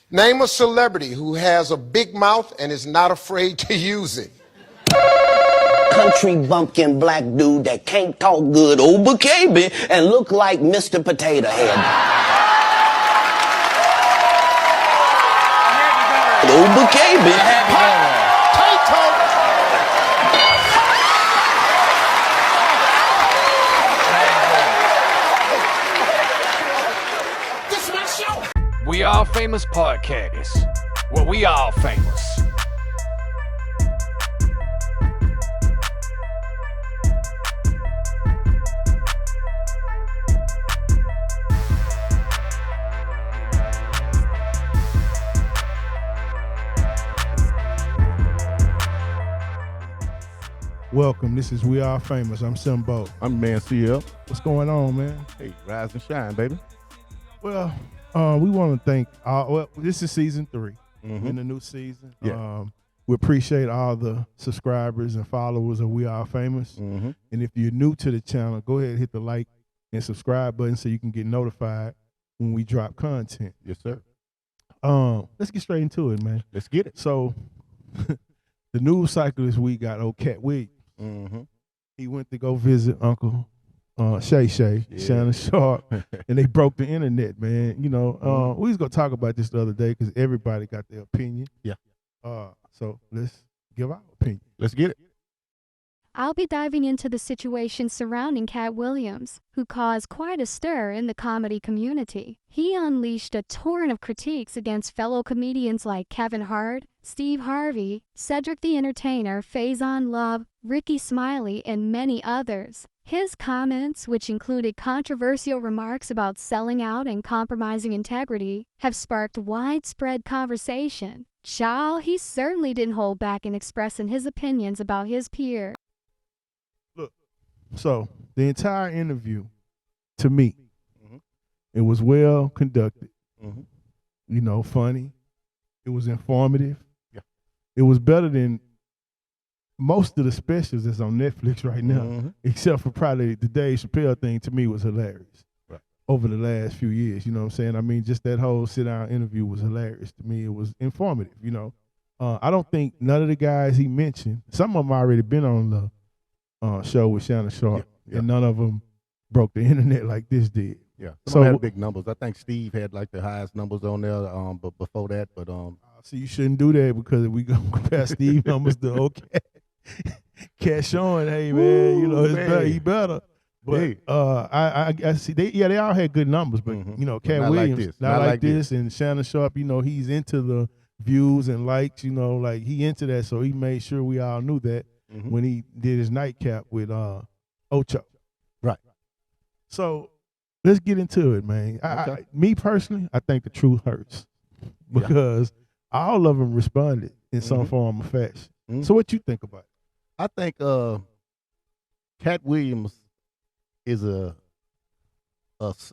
Name a celebrity who has a big mouth and is not afraid to use it. Country bumpkin black dude that can't talk good, Oba KB, and look like Mr. Potato Head. Oba KB. We All Famous Podcast. Well, we all famous. Welcome. This is We Are Famous. I'm Simbo. I'm man CL. What's going on, man? Hey, rise and shine, baby. Well, we want to thank this is season 3 in the new season. Yeah. We appreciate all the subscribers and followers of We Are Famous. And if you're new to the channel, go ahead and hit the like and subscribe button so you can get notified when we drop content. Yes, sir. Let's get straight into it, man. Let's get it. So the news cycle this week got old Katt Williams. He went to go visit Uncle Shay, Shannon Sharpe, and they broke the internet, man. You know, we was gonna talk about this the other day because everybody got their opinion. Yeah. So let's give our opinion. Let's get it. I'll be diving into the situation surrounding Katt Williams, who caused quite a stir in the comedy community. He unleashed a torrent of critiques against fellow comedians like Kevin Hart, Steve Harvey, Cedric the Entertainer, Faison Love, Ricky Smiley, and many others. His comments, which included controversial remarks about selling out and compromising integrity, have sparked widespread conversation. Child, he certainly didn't hold back in expressing his opinions about his peers. So the entire interview, to me, it was well conducted. You know, funny. It was informative. Yeah. It was better than most of the specials that's on Netflix right now, except for probably the Dave Chappelle thing. To me, was hilarious. Right. Over the last few years, you know what I'm saying? I mean, just that whole sit-down interview was hilarious to me. It was informative. You know, I don't think none of the guys he mentioned. Some of them already been on the show with Shannon Sharpe, and none of them broke the internet like this did. Yeah, some had big numbers. I think Steve had like the highest numbers on there, but before that, see, you shouldn't do that because if we go compare Steve numbers to Katt showing, hey man, you know it's better, he better. But hey. I see they all had good numbers, but you know, Katt Williams not like this, and Shannon Sharpe, you know, he's into the views and likes, you know, like he into that, so he made sure we all knew that. When he did his nightcap with Ocho. Right. So let's get into it, man. Okay. Me personally, I think the truth hurts because all of them responded in some form or fashion. So what you think about it? I think Katt Williams is a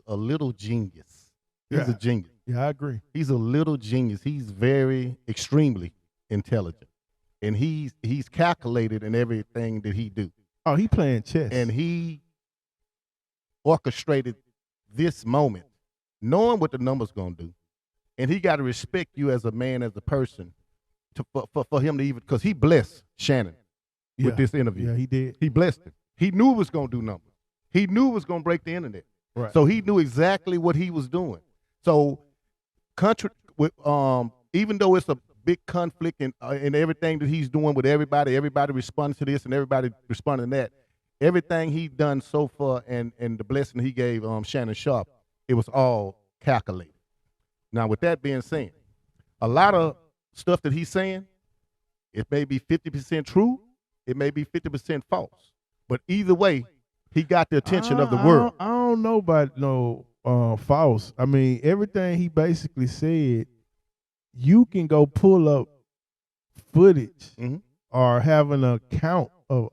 little genius. He's a genius. Yeah, I agree. He's a little genius. He's very extremely intelligent. And he's calculated in everything that he do. Oh, he playing chess. And he orchestrated this moment, knowing what the number's gonna do. And he got to respect you as a man, as a person, for him to even, because he blessed Shannon with this interview. Yeah, he did. He blessed him. He knew it was gonna do numbers. He knew it was gonna break the internet. Right. So he knew exactly what he was doing. So, even though it's a big conflict in everything that he's doing with everybody responds to this and everybody responding to that. Everything he done so far and the blessing he gave Shannon Sharpe, it was all calculated. Now, with that being said, a lot of stuff that he's saying, it may be 50% true, it may be 50% false. But either way, he got the attention of the world. I don't know about no false. I mean, everything he basically said, you can go pull up footage or have an account of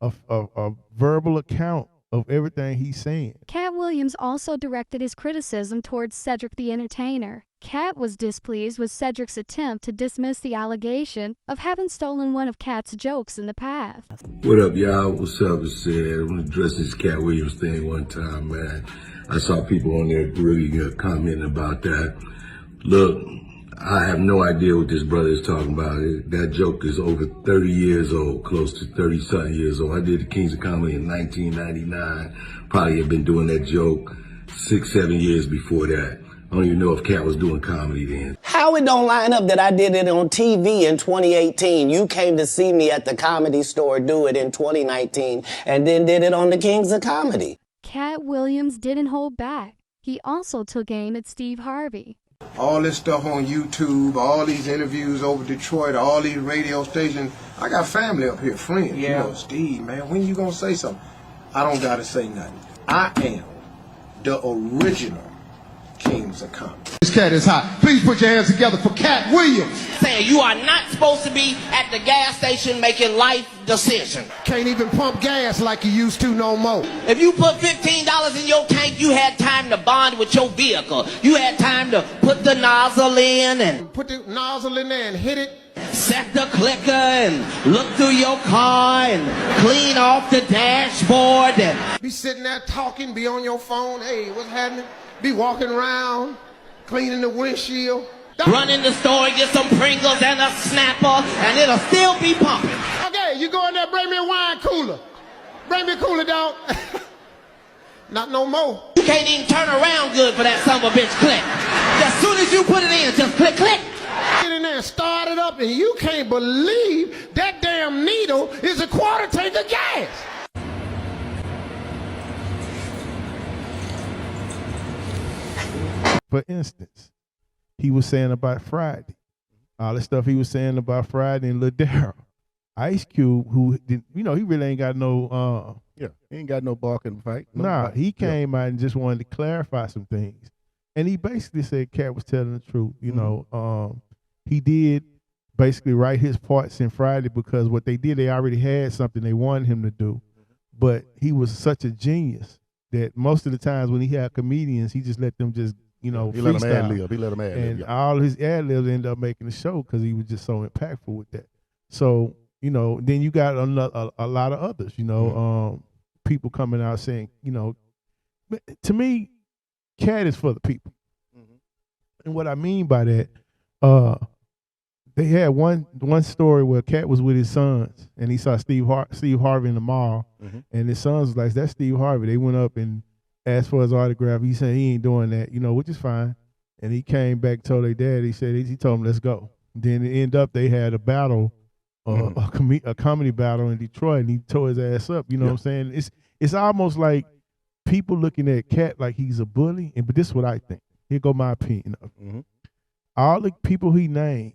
a verbal account of everything he's saying. Katt Williams also directed his criticism towards Cedric the Entertainer. Katt was displeased with Cedric's attempt to dismiss the allegation of having stolen one of Katt's jokes in the past. What up, y'all? What's up? It's I want to address this Katt Williams thing one time, man. I saw people on there really commenting about that. Look, I have no idea what this brother is talking about. That joke is over 30 years old, close to 30-something years old. I did the Kings of Comedy in 1999. Probably have been doing that joke 6-7 years before that. I don't even know if Katt was doing comedy then. How it don't line up that I did it on TV in 2018? You came to see me at the Comedy Store do it in 2019 and then did it on the Kings of Comedy. Katt Williams didn't hold back. He also took aim at Steve Harvey. All this stuff on YouTube, all these interviews over Detroit, all these radio stations. I got family up here, friends. Yeah. You know, Steve, man, when you gonna say something? I don't gotta say nothing. I am the original Kings of Comedy. This cat is hot. Please put your hands together for Katt Williams. Saying you are not supposed to be at the gas station making life decisions. Can't even pump gas like you used to no more. If you put $15 in your tank, you had time to bond with your vehicle. You had time to put the nozzle in and Put the nozzle in there and hit it. set the clicker and look through your car and clean off the dashboard. And Be sitting there talking, be on your phone. Hey, what's happening? Be walking around, cleaning the windshield. run in the store and get some Pringles and a Snapper, and it'll still be pumping. Okay, you go in there, bring me a wine cooler. Bring me a cooler, dog. Not no more. You can't even turn around good for that son of a bitch click. As soon as you put it in, just click, click. Get in there and start it up, and you can't believe that damn needle is a quarter tank of gas. For instance, he was saying about Friday, all the stuff he was saying about Friday and Lil Darryl. Ice Cube, who did, he really ain't got no. Yeah, he ain't got no bark in the fight. No Nah, fight. he came out and just wanted to clarify some things, and he basically said Katt was telling the truth. He did basically write his parts in Friday because what they did, they already had something they wanted him to do, but he was such a genius that most of the times when he had comedians, he just let them just he freestyle. let him ad-lib. He let him ad-lib. And all his ad libs ended up making the show because he was just so impactful with that. So, then you got a lot of others, people coming out saying, to me, Katt is for the people. And what I mean by that, they had one story where Katt was with his sons and he saw Steve Harvey in the mall, and his sons was like, that's Steve Harvey. They went up and asked for his autograph. He said he ain't doing that, which is fine. And he came back, told their dad, he told him, let's go. Then it ended up they had a battle, a comedy battle in Detroit, and he tore his ass up. You know what I'm saying? It's almost like people looking at Katt like he's a bully, but this is what I think. Here go my opinion of it. All the people he named,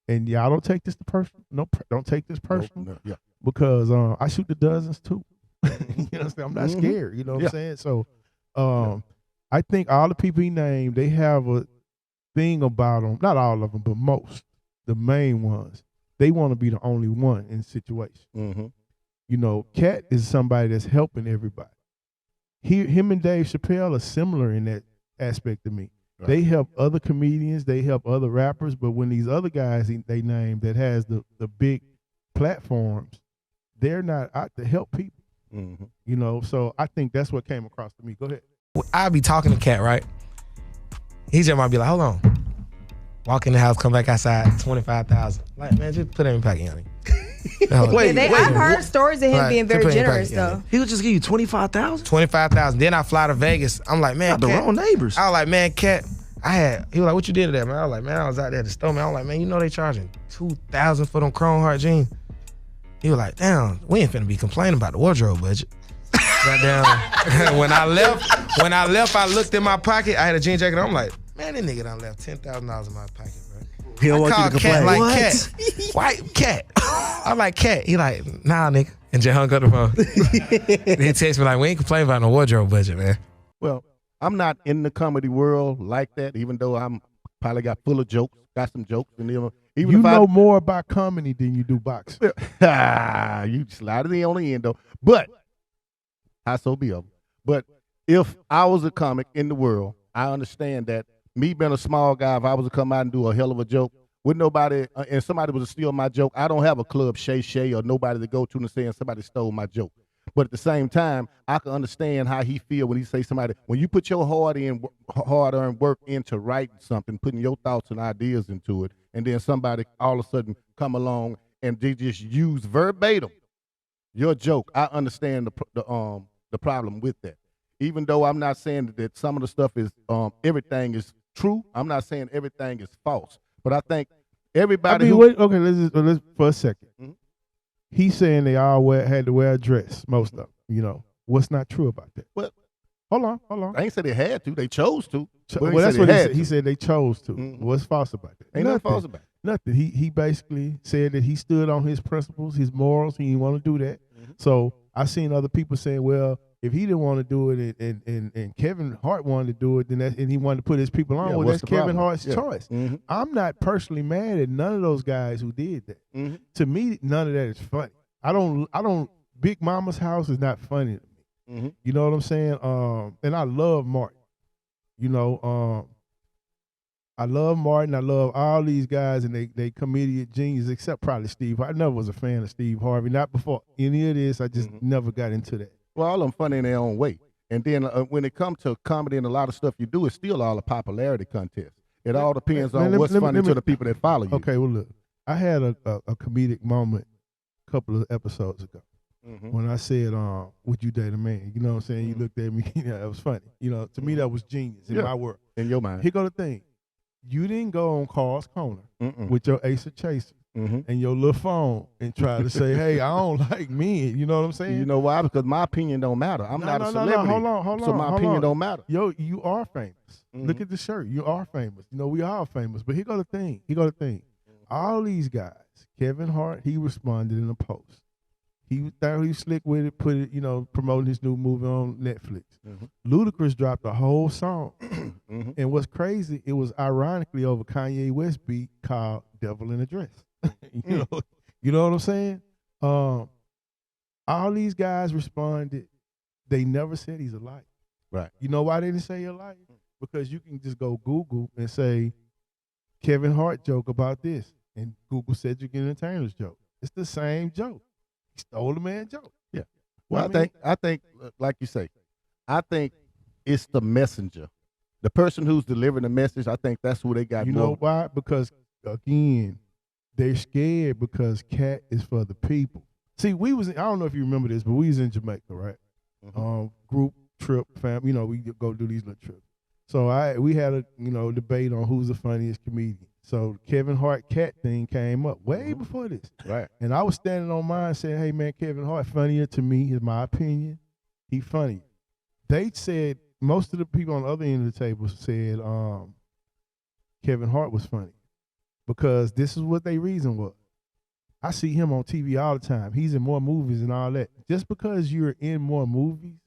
and y'all don't take this personal. No, don't take this personal. Because I shoot the dozens too. You know what I'm saying? I'm not scared. You know what I'm saying? So I think all the people he named, they have a thing about them. Not all of them, but most, the main ones. They want to be the only one in situations. Katt is somebody that's helping everybody. Him and Dave Chappelle are similar in that aspect to me. Right. They help other comedians, they help other rappers, but when these other guys they name that has the big platforms, they're not out to help people. So I think that's what came across to me. Go ahead. I'll be talking to Katt, right? He just might be like, hold on. Walk in the house, come back outside, $25,000. Like, man, just put it in your pocket, honey. I've heard stories of him being very generous, though. He would just give you $25,000? $25,000. Then I fly to Vegas. I'm like, man, the wrong neighbors. I was like, man, Katt, he was like, what you did to that, man? I was like, man, I was out there at the store, man. I was like, man, they charging $2,000 for them Chrome Heart jeans. He was like, damn, we ain't finna be complaining about the wardrobe budget. Goddamn. When I left, I looked in my pocket. I had a jean jacket. I'm like, man, this nigga done left $10,000 in my pocket, bro. He don't want you to complain. Like, what? Katt. White Katt. I'm like, Katt. He like, nah, nigga. And just hung up the phone. Then he texted me like, we ain't complaining about no wardrobe budget, man. Well, I'm not in the comedy world like that, even though I'm probably got full of jokes, got some jokes. And even you know more about comedy than you do boxing. You slide it on the end, though. But, I so be of. But if I was a comic in the world, I understand that me being a small guy, if I was to come out and do a hell of a joke, with nobody, and somebody was to steal my joke, I don't have a club Shay or nobody to go to and saying somebody stole my joke. But at the same time, I can understand how he feel when he say somebody, when you put your hard-earned work into writing something, putting your thoughts and ideas into it, and then somebody all of a sudden come along and they just use verbatim your joke. I understand the problem with that. Even though I'm not saying that some of the stuff is everything is true, I'm not saying everything is false. But I think everybody. Let's for a 2nd. Mm-hmm. He's saying they all had to wear a dress, most of them. You know, what's not true about that? Well, hold on. I ain't say they had to. They chose to. Well, that's what he said. He said they chose to. Mm-hmm. What's false about that? Ain't nothing false about it. Nothing. He basically said that he stood on his principles, his morals. He didn't want to do that. Mm-hmm. So I seen other people saying, well, if he didn't want to do it and Kevin Hart wanted to do it, then and he wanted to put his people on, well, that's Kevin Hart's choice. Mm-hmm. I'm not personally mad at none of those guys who did that. Mm-hmm. To me, none of that is funny. I don't. Big Mama's House is not funny to me. Mm-hmm. You know what I'm saying? And I love Martin. You know, I love Martin. I love all these guys, and they comedic genius, except probably Steve. I never was a fan of Steve Harvey. Not before any of this. I just never got into that. Well, all of them funny in their own way. And then when it comes to comedy and a lot of stuff you do, it's still all a popularity contest. It all depends on what's funny to the people that follow you. Okay, well, look. I had a comedic moment a couple of episodes ago. Mm-hmm. When I said, would you date a man? You know what I'm saying? Mm-hmm. You looked at me, it was funny. You know, to me, that was genius in my world. In your mind. Here go the thing. You didn't go on Carl's Corner with your Ace of Chaser and your little phone and try to say, hey, I don't like men. You know what I'm saying? You know why? Because my opinion don't matter. I'm not a celebrity. Hold on. So my opinion don't matter. Yo, you are famous. Mm-hmm. Look at the shirt. You are famous. You know, we are famous. But here go the thing. All these guys, Kevin Hart, he responded in a post. He thought he was slick with it, put it, promoting his new movie on Netflix. Mm-hmm. Ludacris dropped a whole song. Mm-hmm. And what's crazy, it was ironically over Kanye West beat called Devil in a Dress. You know what I'm saying? All these guys responded. They never said he's a liar. Right. You know why they didn't say he's a liar? Because you can just go Google and say, Kevin Hart joke about this. And Google Cedric Entertainer's joke. It's the same joke. He stole the man's joke. Yeah. Well, I think, like you say, I think it's the messenger. The person who's delivering the message, I think that's who they got. You know why? Because, again, they're scared because Katt is for the people. See, I don't know if you remember this, but we was in Jamaica, right? Mm-hmm. Group trip, family, we go do these little trips. So we had a, debate on who's the funniest comedian. So Kevin Hart Katt thing came up way before this. Right. And I was standing on mine saying, hey, man, Kevin Hart funnier to me, is my opinion. He funnier. They said, most of the people on the other end of the table said Kevin Hart was funny because this is what their reason was. I see him on TV all the time. He's in more movies and all that. Just because you're in more movies,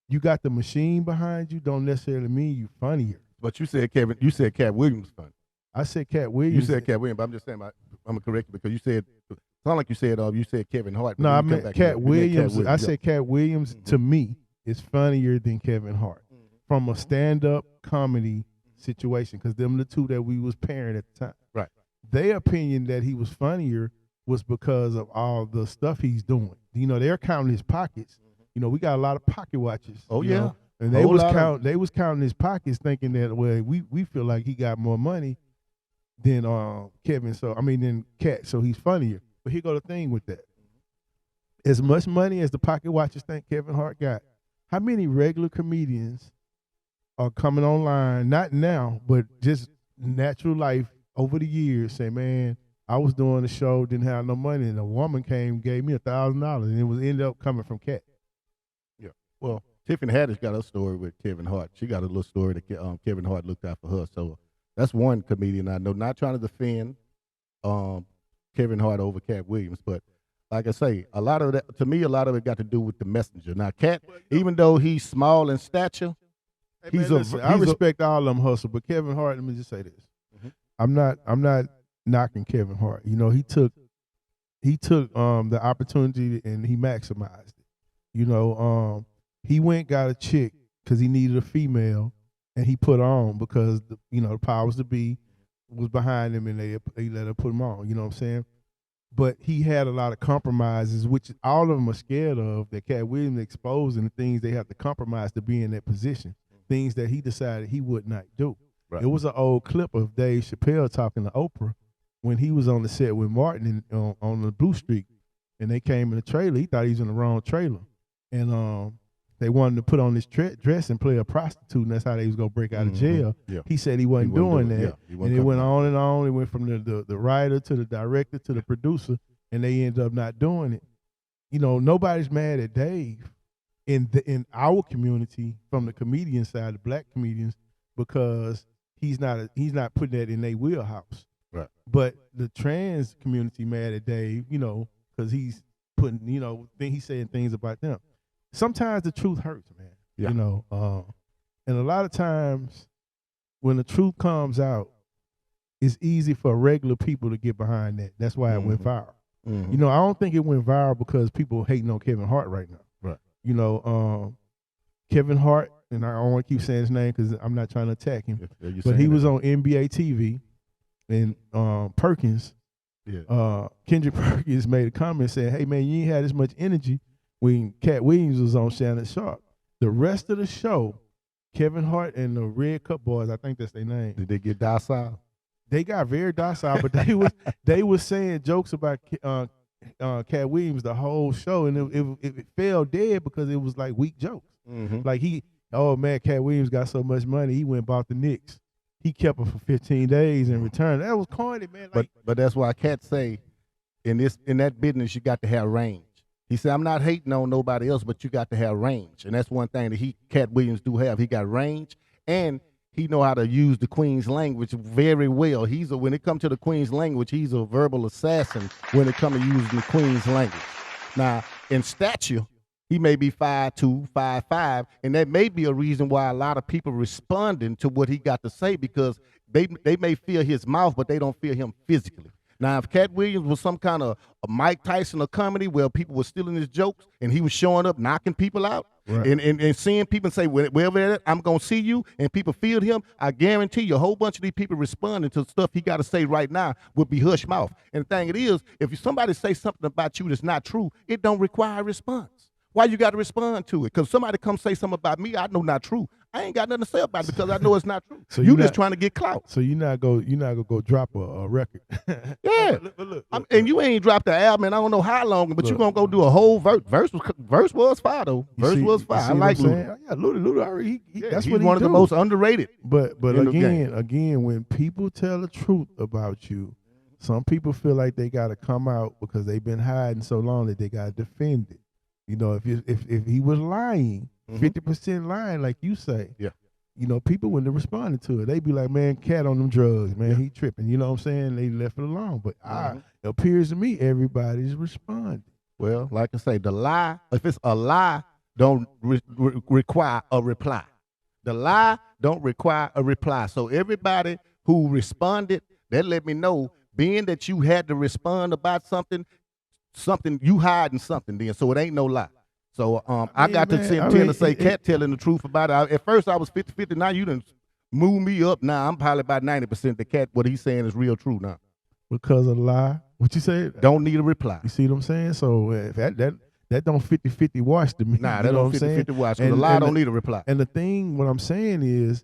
you got the machine behind you, don't necessarily mean you're funnier. But you said Katt Williams was funny. I said Katt Williams. You said Katt Williams, but I'm just saying, I'm going to correct you because you said, it sounded like you said Kevin Hart. No, I meant Katt Williams. I said Katt Williams, to me, is funnier than Kevin Hart from a stand-up comedy situation because them the two that we was pairing at the time. Right. Their opinion that he was funnier was because of all the stuff he's doing. They're counting his pockets. We got a lot of pocket watches. Oh, yeah. And they was counting his pockets thinking that, well, we feel like he got more money than than Katt, so he's funnier. But here go the thing with that. As much money as the pocket watchers think Kevin Hart got, how many regular comedians are coming online, not now, but just natural life over the years, say, man, I was doing a show, didn't have no money, and a woman came, gave me $1,000, and it ended up coming from Katt. Yeah. Well, Tiffany Haddish got a story with Kevin Hart. She got a little story that Kevin Hart looked out for her. So that's one comedian I know. Not trying to defend Kevin Hart over Katt Williams, but like I say, a lot of it got to do with the messenger. Now, Katt, even though he's small in stature, I respect all of them hustle, but Kevin Hart, let me just say this. Mm-hmm. I'm not knocking Kevin Hart. He took the opportunity and he maximized it. He went got a chick because he needed a female, and he put on because the powers that be was behind him, and they let her put him on. You know what I'm saying? But he had a lot of compromises, which all of them are scared of, that Katt Williams exposed, and the things they have to compromise to be in that position, things that he decided he would not do. Right. It was an old clip of Dave Chappelle talking to Oprah when he was on the set with Martin on the Blue Streak, and they came in the trailer. He thought he was in the wrong trailer, and they wanted to put on this dress and play a prostitute, and that's how they was gonna break out of jail. Yeah. He said he wasn't doing that, he and it went on and on. It went from the writer to the director to the producer, and they ended up not doing it. You know, nobody's mad at Dave in our community from the comedian side, the black comedians, because he's not putting that in their wheelhouse. Right. But the trans community mad at Dave, you know, because he's putting, you know, he's saying things about them. Sometimes the truth hurts, man. Yeah. You know, and a lot of times when the truth comes out, it's easy for regular people to get behind that. That's why it went viral. You know, I don't think it went viral because people hating on Kevin Hart right now. Right. You know, Kevin Hart, and I don't want to keep saying his name because I'm not trying to attack him, but he was on NBA TV, and Perkins, Kendrick Perkins made a comment saying, "Hey man, you ain't had as much energy when Katt Williams was on Shannon Sharpe." The rest of the show, Kevin Hart and the Red Cup Boys, I think that's their name. Did they get docile? They got very docile, but they was saying jokes about Katt Williams the whole show, and it fell dead because it was like weak jokes. Like oh man, Katt Williams got so much money, he went and bought the Knicks. He kept it for 15 days and returned. That was corny, man. Like, but that's why Katt say in that business you got to have range. He said, I'm not hating on nobody else, but you got to have range. And that's one thing that Katt Williams do have. He got range, and he know how to use the Queen's language very well. When it comes to the Queen's language, he's a verbal assassin when it comes to using the Queen's language. Now, in stature, he may be 5'2", 5'5", and that may be a reason why a lot of people responding to what he got to say, because they may feel his mouth, but they don't feel him physically. Now, if Katt Williams was some kind of a Mike Tyson of comedy where people were stealing his jokes and he was showing up knocking people out, right, and seeing people say, wherever I'm going to see you, and people feel him, I guarantee you a whole bunch of these people responding to stuff he got to say right now would be hush mouth. And the thing it is, if somebody say something about you that's not true, it don't require a response. Why you got to respond to it? Because somebody come say something about me I know not true. I ain't got nothing to say about it because I know it's not true. So you just trying to get clout. So you're not gonna go drop a record. Yeah. Look, and you ain't dropped the album in I don't know how long, but you gonna go do a whole verse. Verse was fire though. Verse was fire. I like Luda. Yeah, Luda already. That's he's what one of the most underrated. But again, when people tell the truth about you, some people feel like they got to come out because they've been hiding so long that they got to defend it. You know, if he was lying, 50% lying, like you say, you know, people wouldn't have responded to it. They'd be like, man, Katt on them drugs, man, he tripping. You know what I'm saying? They left it alone. But it appears to me everybody's responding. Well, like I say, the lie, if it's a lie, don't require a reply. The lie don't require a reply. So everybody who responded, that let me know, being that you had to respond about something you hiding something then, so it ain't no lie. So I got to tend to say Katt telling the truth about it. At first I was 50-50, now you done move me up. Now I'm probably about 90% the Katt, what he's saying is real true now. Because of the lie? What you said? Don't need a reply. You see what I'm saying? So if that don't 50-50 wash to me. Nah, that don't 50-50 wash, because the lie don't need a reply. And the thing, what I'm saying is,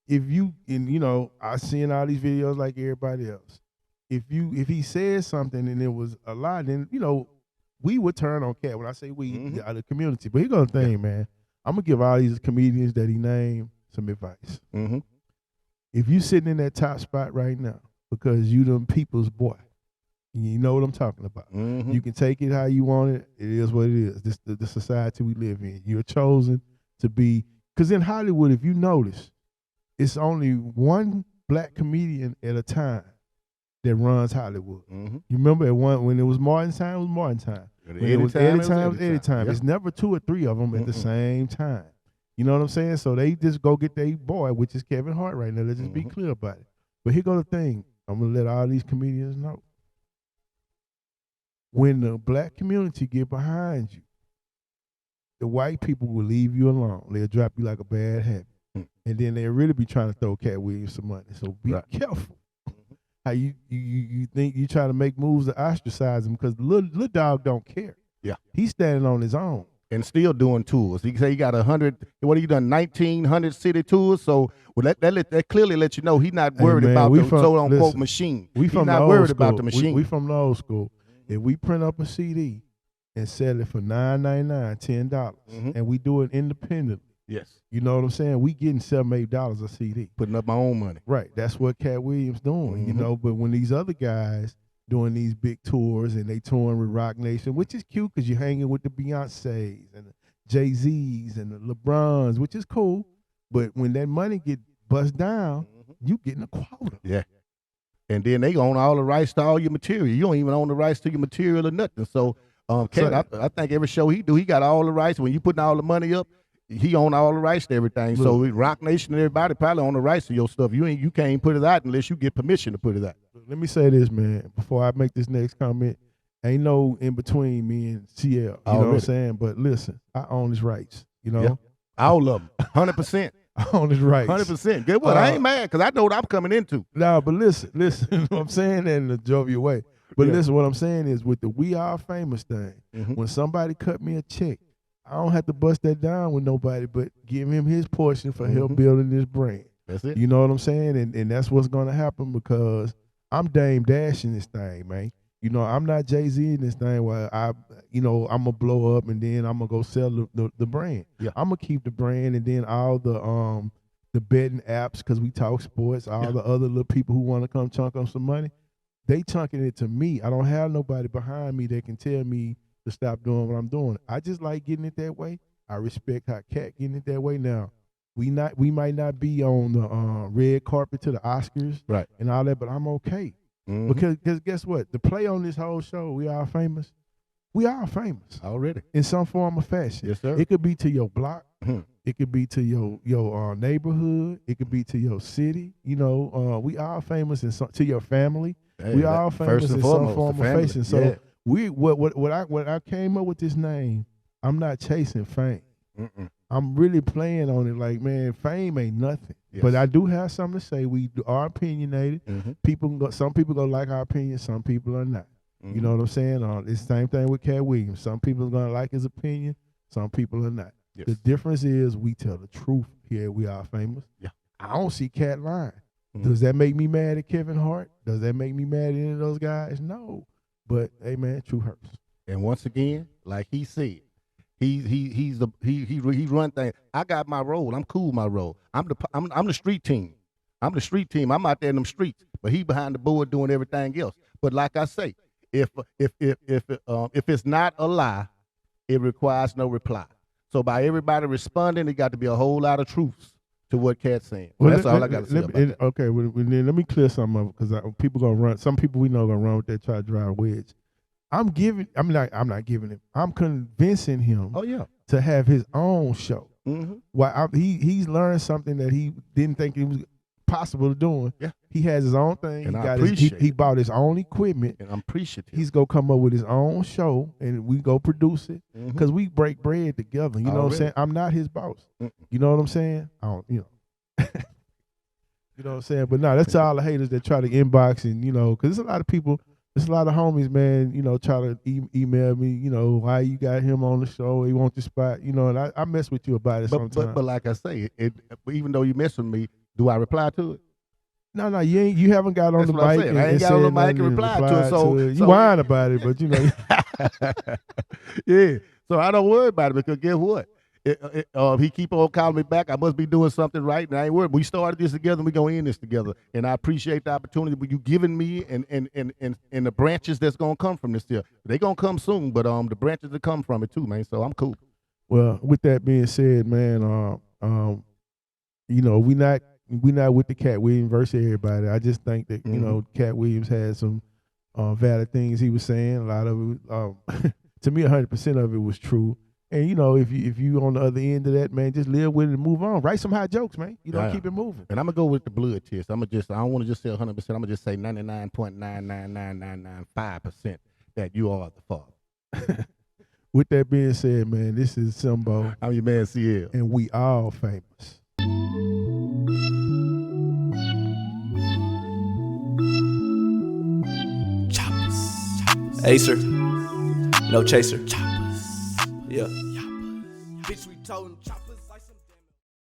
if you, and you know, I seen all these videos like everybody else. If he said something and it was a lie, then, you know, we would turn on Katt. When I say we, the community. But here's the thing, man. I'm going to give all these comedians that he named some advice. If you sitting in that top spot right now because you them people's boy, you know what I'm talking about. You can take it how you want it. It is what it is. This the society we live in. You're chosen to be, because in Hollywood, if you notice, it's only one black comedian at a time that runs Hollywood. You remember when it was Martin's time, it was Martin's time. When it was Eddie time, it was Eddie time. It's never two or three of them at the same time. You know what I'm saying? So they just go get their boy, which is Kevin Hart right now. Let's just be clear about it. But here go the thing. I'm going to let all these comedians know. When the black community get behind you, the white people will leave you alone. They'll drop you like a bad habit. And then they'll really be trying to throw Katt Williams some money. So be careful. how you think you try to make moves to ostracize him because the little dog don't care. Yeah. He's standing on his own. And still doing tours. He say he got 100. What he done? 1,900 city tours. So that clearly lets you know he's not worried about the quote unquote machine. He's not worried about the machine. We from the old school. If we print up a CD and sell it for $9.99, $10, and we do it independently. Yes. You know what I'm saying? We getting $7, $8 a CD. Putting up my own money. Right. That's what Katt Williams doing. You know. But when these other guys doing these big tours and they touring with Rock Nation, which is cute because you're hanging with the Beyoncés and the Jay-Z's and the LeBrons, which is cool. But when that money get bust down, you getting a quota. Yeah. And then they own all the rights to all your material. You don't even own the rights to your material or nothing. So, Katt, I think every show he do, he got all the rights. When you putting all the money up, he own all the rights to everything. Look, so Rock Nation and everybody probably own the rights to your stuff. You can't put it out unless you get permission to put it out. Let me say this, man, before I make this next comment. Ain't no in between me and CL. You know what I'm saying? But listen, I own his rights. You know? Yeah. All of them. 100%. I own his rights. 100%. Good one. I ain't mad because I know what I'm coming into. Nah, but listen. You know what I'm saying? In a jovial way. But listen, what I'm saying is with the We Are Famous thing, when somebody cut me a check, I don't have to bust that down with nobody but give him his portion for help building this brand. That's it. You know what I'm saying? And that's what's going to happen because I'm Dame Dash in this thing, man. You know, I'm not Jay-Z in this thing where I'm going to blow up and then I'm going to go sell the brand. Yeah. I'm going to keep the brand and then all the betting apps, because we talk sports, all the other little people who want to come chunk on some money, they chunking it to me. I don't have nobody behind me that can tell me to stop doing what I'm doing. I just like getting it that way. I respect how Katt getting it that way. Now, we might not be on the red carpet to the Oscars and all that, but I'm okay. Because guess what? The play on this whole show, We Are Famous, we are famous. Already. In some form or fashion. Yes, sir. It could be to your block. It could be to your neighborhood. It could be to your city. You know, we are famous to your family. Hey, we are famous in some form or fashion. So what I came up with this name, I'm not chasing fame. I'm really playing on it like, man, fame ain't nothing. Yes. But I do have something to say. We are opinionated. Some people gonna like our opinion, some people are not. You know what I'm saying? It's the same thing with Katt Williams. Some people are gonna like his opinion, some people are not. Yes. The difference is we tell the truth here. We Are Famous. Yeah. I don't see Katt lying. Does that make me mad at Kevin Hart? Does that make me mad at any of those guys? No. But hey, man, truth hurts. And once again, like he said, he run things. I got my role. I'm cool with my role. I'm the street team. I'm the street team. I'm out there in them streets. But he behind the board doing everything else. But like I say, if it's not a lie, it requires no reply. So by everybody responding, it got to be a whole lot of truths to what Katt's saying. Well, that's all I got to say about that. Okay, well, then let me clear something up because people gonna run. Some people we know gonna run with that, try to drive a wedge. I'm not giving him. I'm convincing him. To have his own show. Why he's learned something that he didn't think it was possible to doing. Yeah. He has his own thing. And he bought his own equipment. And I'm appreciative. He's gonna come up with his own show and we go produce it because we break bread together. You know what I'm saying? I'm not his boss. You know what I'm saying? I don't. You know. You know what I'm saying? But no, that's all the haters that try to inbox and because there's a lot of people. There's a lot of homies, man, try to email me, why you got him on the show, he wants the spot, and I mess with you about it sometimes. But like I say, even though you mess with me, do I reply to it? No, you haven't got on the mic. I ain't got on the mic and reply to it. So you whine about it, but yeah. So I don't worry about it because guess what? He keep on calling me back. I must be doing something right, and I ain't worried. We started this together, and we gonna end this together. And I appreciate the opportunity you giving me, and the branches that's gonna come from this here. They gonna come soon, but the branches that come from it too, man. So I'm cool. Well, with that being said, man, we not with the Katt Williams versus everybody. I just think that Katt Williams had some valid things he was saying. A lot of it, to me, 100% of it was true. And if you on the other end of that, man, just live with it and move on. Write some hot jokes, man. Keep it moving. And I'm gonna go with the blood test. I don't want to just say 100%. I'm gonna just say 99.999995% that you are the father. With that being said, man, this is Simbo. I'm your man CL, and we all famous. Acer, no chaser.